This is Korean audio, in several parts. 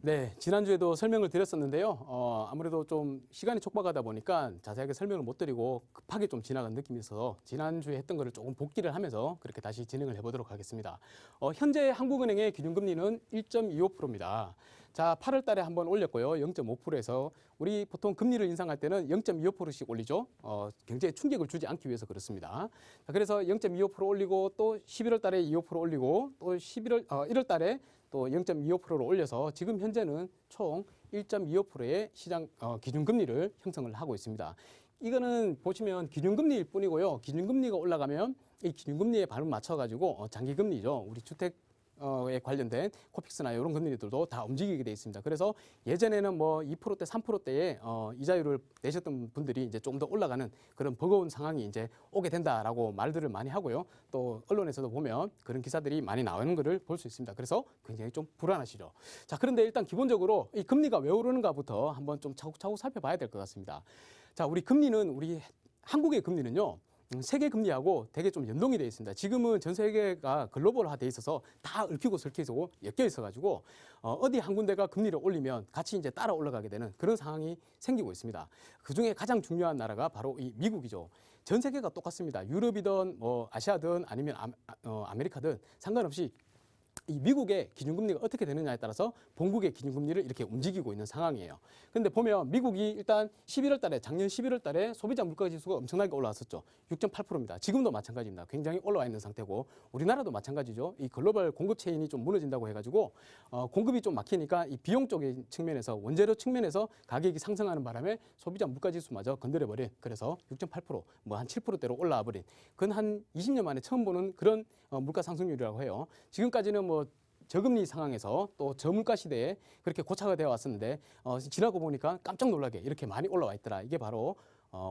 네, 지난주에도 설명을 드렸었는데요. 아무래도 좀 시간이 촉박하다 보니까 자세하게 설명을 못 드리고 급하게 좀 지나간 느낌이 있어서 지난주에 했던 거를 조금 복기를 하면서 그렇게 다시 진행을 해보도록 하겠습니다. 현재 한국은행의 기준금리는 1.25%입니다. 자, 8월 달에 한번 올렸고요. 0.5%에서 우리 보통 금리를 인상할 때는 0.25%씩 올리죠. 굉장히 충격을 주지 않기 위해서 그렇습니다. 자, 그래서 0.25% 올리고 또 11월 달에 2% 올리고 또 1월 달에 또 0.25%로 올려서 지금 현재는 총 1.25%의 시장 기준금리를 형성을 하고 있습니다. 이거는 보시면 기준금리일 뿐이고요. 기준금리가 올라가면 이 기준금리에 반응 맞춰가지고 장기금리죠. 우리 주택 에 관련된 코픽스나 이런 금리들도 다 움직이게 돼 있습니다. 그래서 예전에는 뭐 2%대, 3%대의 이자율을 내셨던 분들이 이제 좀 더 올라가는 그런 버거운 상황이 이제 오게 된다라고 말들을 많이 하고요. 또 언론에서도 보면 그런 기사들이 많이 나오는 것을 볼 수 있습니다. 그래서 굉장히 좀 불안하시죠. 자, 그런데 일단 기본적으로 이 금리가 왜 오르는가부터 한번 좀 차곡차곡 살펴봐야 될 것 같습니다. 자, 우리 금리는 우리 한국의 금리는요. 세계 금리하고 되게 좀 연동이 되어 있습니다. 지금은 전 세계가 글로벌화 돼 있어서 다 얽히고 설키고 엮여 있어 가지고 어디 한 군데가 금리를 올리면 같이 이제 따라 올라가게 되는 그런 상황이 생기고 있습니다. 그중에 가장 중요한 나라가 바로 이 미국이죠. 전 세계가 똑같습니다. 유럽이든 뭐 아시아든 아니면 아메리카든 상관없이 이 미국의 기준금리가 어떻게 되느냐에 따라서 본국의 기준금리를 이렇게 움직이고 있는 상황이에요. 근데 보면 미국이 일단 11월 달에, 작년 11월 달에 소비자 물가 지수가 엄청나게 올라왔었죠. 6.8%입니다. 지금도 마찬가지입니다. 굉장히 올라와 있는 상태고 우리나라도 마찬가지죠. 이 글로벌 공급 체인이 좀 무너진다고 해가지고 공급이 좀 막히니까 이 비용 쪽의 측면에서 원재료 측면에서 가격이 상승하는 바람에 소비자 물가 지수마저 건드려버린 그래서 6.8% 뭐 한 7%대로 올라와 버린 그건 한 20년 만에 처음 보는 그런 물가 상승률이라고 해요. 지금까지는 뭐 저금리 상황에서 또 저물가 시대에 그렇게 고착화 되어 왔었는데 지나고 보니까 깜짝 놀라게 이렇게 많이 올라와 있더라. 이게 바로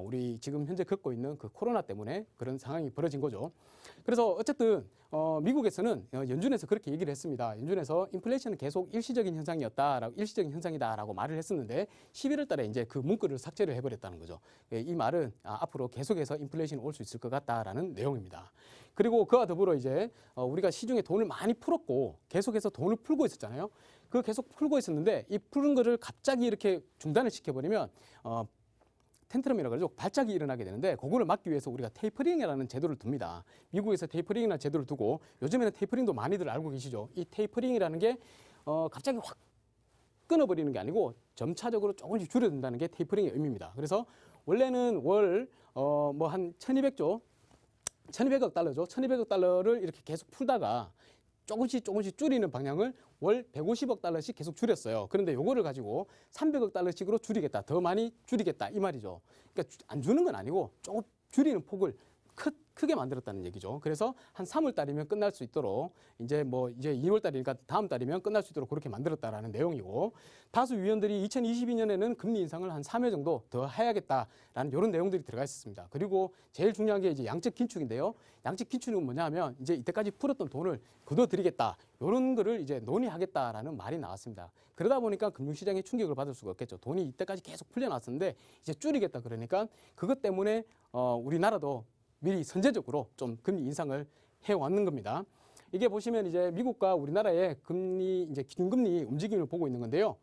우리 지금 현재 겪고 있는 그 코로나 때문에 그런 상황이 벌어진 거죠. 그래서 어쨌든 미국에서는 연준에서 그렇게 얘기를 했습니다. 연준에서 인플레이션은 계속 일시적인 현상이었다라고 일시적인 현상이다라고 말을 했었는데 11월 달에 이제 그 문구를 삭제를 해버렸다는 거죠. 이 말은 앞으로 계속해서 인플레이션이 올 수 있을 것 같다라는 내용입니다. 그리고 그와 더불어 이제 우리가 시중에 돈을 많이 풀었고 계속해서 돈을 풀고 있었잖아요. 그 계속 풀고 있었는데 이 푸른 거를 갑자기 이렇게 중단을 시켜버리면 텐트럼이라고 그러죠. 발작이 일어나게 되는데 그거를 막기 위해서 우리가 테이퍼링이라는 제도를 둡니다. 미국에서 테이퍼링이라는 제도를 두고 요즘에는 테이퍼링도 많이들 알고 계시죠. 이 테이퍼링이라는 게 갑자기 확 끊어버리는 게 아니고 점차적으로 조금씩 줄여든다는 게 테이퍼링의 의미입니다. 그래서 원래는 월 뭐 한 1200조 1200억 달러죠. 1200억 달러를 이렇게 계속 풀다가 조금씩 줄이는 방향을 월 150억 달러씩 계속 줄였어요. 그런데 요거를 가지고 300억 달러씩으로 줄이겠다. 더 많이 줄이겠다. 이 말이죠. 그러니까 안 주는 건 아니고 조금 줄이는 폭을 크게 만들었다는 얘기죠. 그래서 한 3월 달이면 끝날 수 있도록 이제 2월 달이니까 다음 달이면 끝날 수 있도록 그렇게 만들었다라는 내용이고 다수 위원들이 2022년에는 금리 인상을 한 3회 정도 더 해야겠다라는 이런 내용들이 들어가 있었습니다. 그리고 제일 중요한 게 이제 양적 긴축인데요. 양적 긴축은 뭐냐면 이제 이때까지 풀었던 돈을 거둬들이겠다. 이런 거를 이제 논의하겠다라는 말이 나왔습니다. 그러다 보니까 금융시장에 충격을 받을 수가 없겠죠. 돈이 이때까지 계속 풀려났었는데 이제 줄이겠다 그러니까 그것 때문에 우리나라도 미리 선제적으로 좀 금리 인상을 해왔는 겁니다. 이게 보시면 이제 미국과 우리나라의 금리, 이제 기준금리 움직임을 보고 있는 건데요.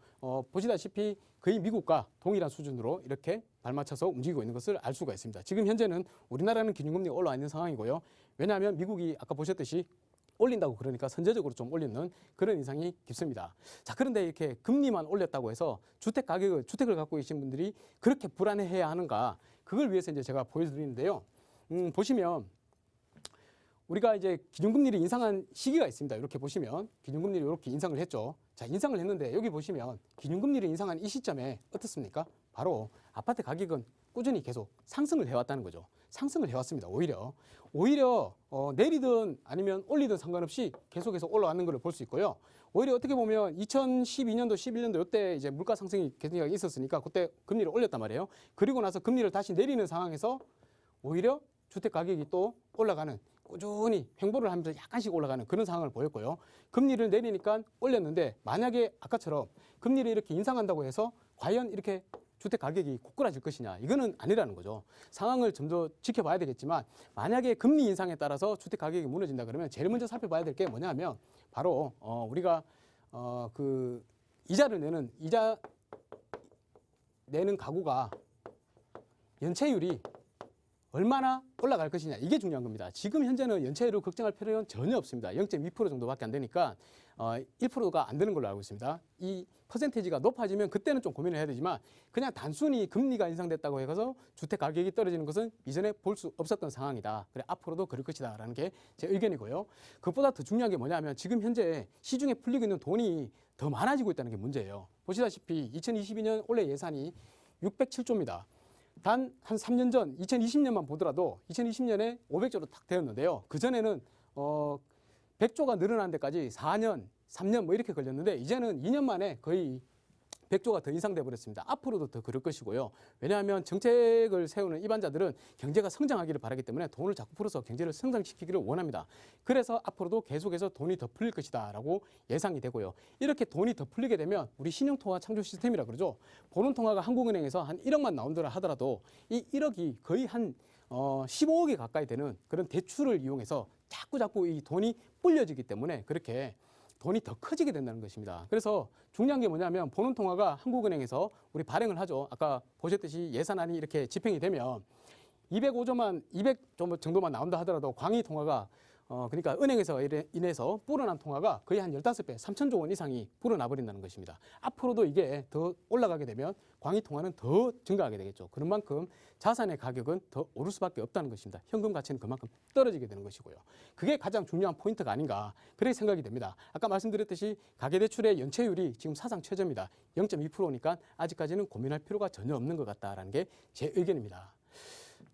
보시다시피 거의 미국과 동일한 수준으로 이렇게 발맞춰서 움직이고 있는 것을 알 수가 있습니다. 지금 현재는 우리나라는 기준금리가 올라와 있는 상황이고요. 왜냐하면 미국이 아까 보셨듯이 올린다고 그러니까 선제적으로 좀 올리는 그런 인상이 깊습니다. 자, 그런데 이렇게 금리만 올렸다고 해서 주택을 갖고 계신 분들이 그렇게 불안해해야 하는가? 그걸 위해서 이제 제가 보여드리는데요. 보시면 우리가 이제 기준금리를 인상한 시기가 있습니다. 이렇게 보시면 기준금리를 이렇게 인상을 했죠. 자, 인상을 했는데 여기 보시면 기준금리를 인상한 이 시점에 어떻습니까? 바로 아파트 가격은 꾸준히 계속 상승을 해왔다는 거죠. 상승을 해왔습니다. 오히려 내리든 아니면 올리든 상관없이 계속해서 올라왔는 걸 볼 수 있고요. 오히려 어떻게 보면 2012년도, 11년도 이때 이제 물가 상승이 계속 있었으니까 그때 금리를 올렸단 말이에요. 그리고 나서 금리를 다시 내리는 상황에서 오히려 주택 가격이 또 올라가는 꾸준히 횡보를 하면서 약간씩 올라가는 그런 상황을 보였고요. 금리를 내리니까 올렸는데 만약에 아까처럼 금리를 이렇게 인상한다고 해서 과연 이렇게 주택 가격이 고꾸라질 것이냐 이거는 아니라는 거죠. 상황을 좀 더 지켜봐야 되겠지만 만약에 금리 인상에 따라서 주택 가격이 무너진다 그러면 제일 먼저 살펴봐야 될 게 뭐냐면 바로 우리가 그 이자 내는 가구가 연체율이 얼마나 올라갈 것이냐, 이게 중요한 겁니다. 지금 현재는 연체율을 걱정할 필요는 전혀 없습니다. 0.2% 정도밖에 안 되니까 1%가 안 되는 걸로 알고 있습니다. 이 퍼센테이지가 높아지면 그때는 좀 고민을 해야 되지만 그냥 단순히 금리가 인상됐다고 해서 주택 가격이 떨어지는 것은 이전에 볼 수 없었던 상황이다. 그래 앞으로도 그럴 것이다 라는 게 제 의견이고요. 그것보다 더 중요한 게 뭐냐면 지금 현재 시중에 풀리고 있는 돈이 더 많아지고 있다는 게 문제예요. 보시다시피 2022년 올해 예산이 607조입니다. 단 한 3년 전 2020년만 보더라도 2020년에 500조로 딱 되었는데요. 그전에는 100조가 늘어난 데까지 4년, 3년 뭐 이렇게 걸렸는데 이제는 2년 만에 거의 100조가 더 인상돼 버렸습니다. 앞으로도 더 그럴 것이고요. 왜냐하면 정책을 세우는 일반자들은 경제가 성장하기를 바라기 때문에 돈을 자꾸 풀어서 경제를 성장시키기를 원합니다. 그래서 앞으로도 계속해서 돈이 더 풀릴 것이다라고 예상이 되고요. 이렇게 돈이 더 풀리게 되면 우리 신용통화 창조 시스템이라 그러죠. 보론통화가 한국은행에서 한 1억만 나온다라 하더라도 이 1억이 거의 한 15억이 가까이 되는 그런 대출을 이용해서 자꾸 이 돈이 불려지기 때문에 그렇게 돈이 더 커지게 된다는 것입니다. 그래서 중요한 게 뭐냐면 보론통화가 한국은행에서 우리 발행을 하죠. 아까 보셨듯이 예산안이 이렇게 집행이 되면 200 정도만 나온다 하더라도 광의통화가 그러니까 은행에서 인해서 불어난 통화가 거의 한 15배, 3천조 원 이상이 불어나 버린다는 것입니다. 앞으로도 이게 더 올라가게 되면 광의통화는 더 증가하게 되겠죠. 그런 만큼 자산의 가격은 더 오를 수밖에 없다는 것입니다. 현금 가치는 그만큼 떨어지게 되는 것이고요. 그게 가장 중요한 포인트가 아닌가 그렇게 생각이 됩니다. 아까 말씀드렸듯이 가계대출의 연체율이 지금 사상 최저입니다. 0.2%니까 아직까지는 고민할 필요가 전혀 없는 것 같다라는 게 제 의견입니다.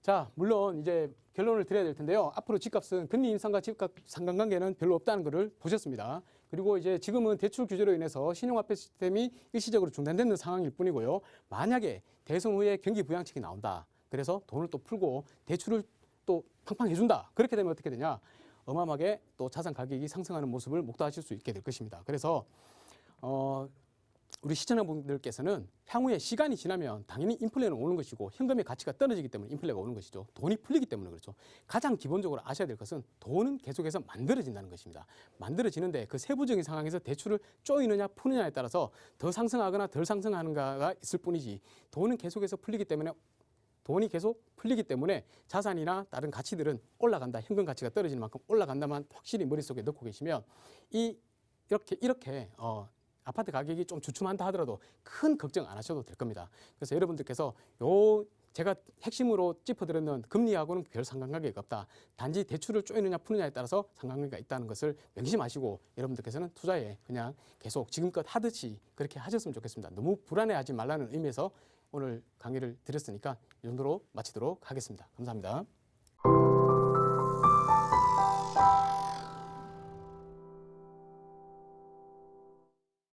자, 물론 이제 결론을 드려야 될 텐데요. 앞으로 집값은 금리 인상과 집값 상관관계는 별로 없다는 것을 보셨습니다. 그리고 이제 지금은 대출 규제로 인해서 신용화폐 시스템이 일시적으로 중단되는 상황일 뿐이고요. 만약에 대선 후에 경기 부양책이 나온다. 그래서 돈을 또 풀고 대출을 또 팡팡 해준다. 그렇게 되면 어떻게 되냐? 어마어마하게 또 자산 가격이 상승하는 모습을 목도하실 수 있게 될 것입니다. 그래서 우리 시청자분들께서는 향후에 시간이 지나면 당연히 인플레는 오는 것이고 현금의 가치가 떨어지기 때문에 인플레가 오는 것이죠. 돈이 풀리기 때문에 그렇죠. 가장 기본적으로 아셔야 될 것은 돈은 계속해서 만들어진다는 것입니다. 만들어지는데 그 세부적인 상황에서 대출을 쪼이느냐 푸느냐에 따라서 더 상승하거나 덜 상승하는가가 있을 뿐이지 돈은 계속해서 풀리기 때문에 돈이 계속 풀리기 때문에 자산이나 다른 가치들은 올라간다. 현금 가치가 떨어지는 만큼 올라간다만 확실히 머릿속에 넣고 계시면 이렇게 아파트 가격이 좀 주춤한다 하더라도 큰 걱정 안 하셔도 될 겁니다. 그래서 여러분들께서 제가 핵심으로 짚어드렸는 금리하고는 별 상관관계가 없다. 단지 대출을 쪼이느냐 푸느냐에 따라서 상관관계가 있다는 것을 명심하시고 여러분들께서는 투자에 그냥 계속 지금껏 하듯이 그렇게 하셨으면 좋겠습니다. 너무 불안해하지 말라는 의미에서 오늘 강의를 드렸으니까 이 정도로 마치도록 하겠습니다. 감사합니다.